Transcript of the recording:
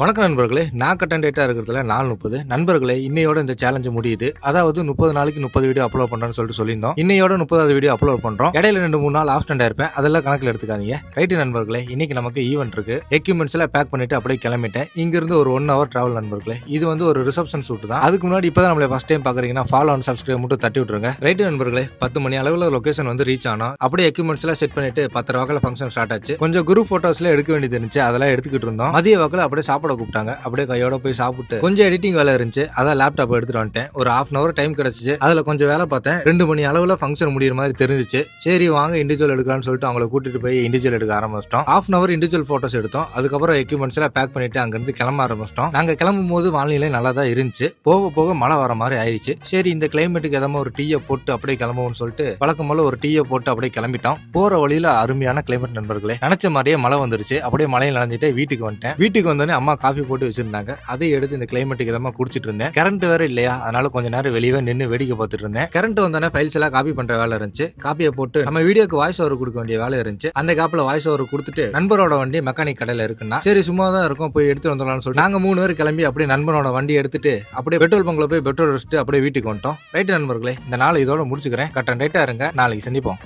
வணக்கம் நண்பர்களே, நான் கட்டன் டேட்டா இருக்கிறதுல 4:30 நண்பர்களே. இன்னையோட இந்த சேலஞ்சு முடியுது. அதாவது 30 நாளைக்கு 30 வீடியோ அப்லோட் பண்றேன்னு சொல்லிட்டு சொல்லியிருந்தோம். இன்னையோட 30வது வீடியோ அப்லோட் பண்றோம். இடையில 2-3 நாள் ஆப்ஷன் இருப்பேன், அதெல்லாம் கணக்கில் எடுத்துக்காதீங்க. ரைட் நண்பர்களே, இன்னைக்கு நமக்கு ஈவென்ட் இருக்கு. எக்யூப்மெண்ட்ஸ் எல்லாம் பேக் பண்ணிட்டு அப்படியே கிளம்பிட்டேன். இங்க இருந்து ஒரு 1 hour டிராவல் நண்பர்களே. இது வந்து ஒரு ரிசப்ஷன் ஷூட் தான். அதுக்கு முன்னாடி இப்பதான் நம்மள ஃபர்ஸ்ட் டைம் பாக்குறீங்கன்னா ஃபாலோ அண்ட் சப்ஸ்கிரைப் மட்டும் தட்டி விட்டுருங்க. ரைட் நண்பர்களே, 10 மணி அளவுல லொகேஷன் வந்து ரீச் ஆனோம். அப்படியே எக்யூப்மெண்ட்ஸ் எல்லாம் செட் பண்ணிட்டு 10 வாக்கில் ஃபங்க்ஷன் ஸ்டார்ட் ஆச்சு. கொஞ்சம் குரூப் போட்டோஸ்ல எடுக்க வேண்டியது இருந்துச்சு, அதெல்லாம் எடுத்துக்கிட்டு இருந்தோம். மதிய வாக்கில் அப்படியே சாப்பிட கூப்பிட்டாங்க. அப்படியே கையோட போய் சாப்பிட்டு கொஞ்சம் எடிட்டிங் வேலை இருந்துச்சு, அதான் லேப்டாப் எடுத்துட்டு வந்துட்டேன். ஒரு ½ hour டைம் கிடைச்சிச்சு. அதுல கொஞ்சம் வேலை பார்த்தேன். 2 மணி அளவுல ஃபங்க்ஷன் முடியிற மாதிரி தெரிஞ்சிச்சு. சரி வாங்க இண்டிவிஜுவல் எடுக்கலாம்னு சொல்லிட்டு அவங்கள கூட்டிட்டு போய் இண்டிவிஜுவல் எடுக்க ஆரம்பிச்சிட்டோம். ½ hour இண்டிவிஜுவல் போட்டோஸ் எடுத்தோம். அதுக்கப்புறம் எக்யூப்மெண்ட்ஸ் எல்லாம் பேக் பண்ணிட்டு அங்கிருந்து கிளம்ப ஆரம்பிச்சிட்டோம். நாங்க கிளம்பும் போது வானிலை நல்லா தான் இருந்துச்சு. போக போக மழை வர மாதிரி ஆயிடுச்சு. சரி இந்த கிளைமேட்டுக்கு எதாம ஒரு டீயை போட்டு அப்படியே கிளம்புவோம்னு சொல்லிட்டு வழக்கம் போல ஒரு டீயை போட்டு அப்படியே கிளம்பிட்டோம். போற வழியில அருமையான கிளைமேட் நண்பர்களே. நினைச்ச மாதிரியே மழை வந்துருச்சு. அப்படியே மழையில் நனைஞ்சிட்டு வீட்டுக்கு வந்துட்டேன். வீட்டுக்கு வந்தோடனே அம்மா காஃபி போட்டு வச்சிருந்தாங்க. அதை எடுத்து இந்த கிளைமேட்டுக்கு எதமா குடிச்சிட்டு இருந்தேன். கரண்ட் வேற இல்லையா, அதனால கொஞ்ச நேரம் வெளியே நின்று வேடிக்கை பார்த்துட்டு இருந்தேன். கரண்ட் வந்தோடனே ஃபைல்ஸ் எல்லாம் காப்பி பண்ற வேலை இருந்துச்சு. காப்பியை போட்டு நம்ம வீடியோக்கு வாய்ஸ் ஓவர் கொடுக்க வேண்டிய வேலை இருந்துச்சு. அந்த காப்பில் வாய்ஸ் ஓவர் கொடுத்துட்டு நண்பரோட வண்டி மெக்கானிக் கடையில் இருக்குன்னா சரி சும்மா தான் இருக்கும் போய் எடுத்து வந்துடலாம்னு சொல்லிட்டு நாங்க 3 பேர் கிளம்பி அப்படியே நண்பரோட வண்டி எடுத்துட்டு அப்படியே பெட்ரோல் பங்க்ல போய் பெட்ரோல் அடிச்சுட்டு அப்படியே வீட்டுக்கு வந்துட்டோம். ரைட் நண்பர்களே, இந்த நாள் இதோட முடிச்சுக்கிறேன். கட்டன் ரைட்டா இருங்க, நாளைக்கு சந்திப்போம்.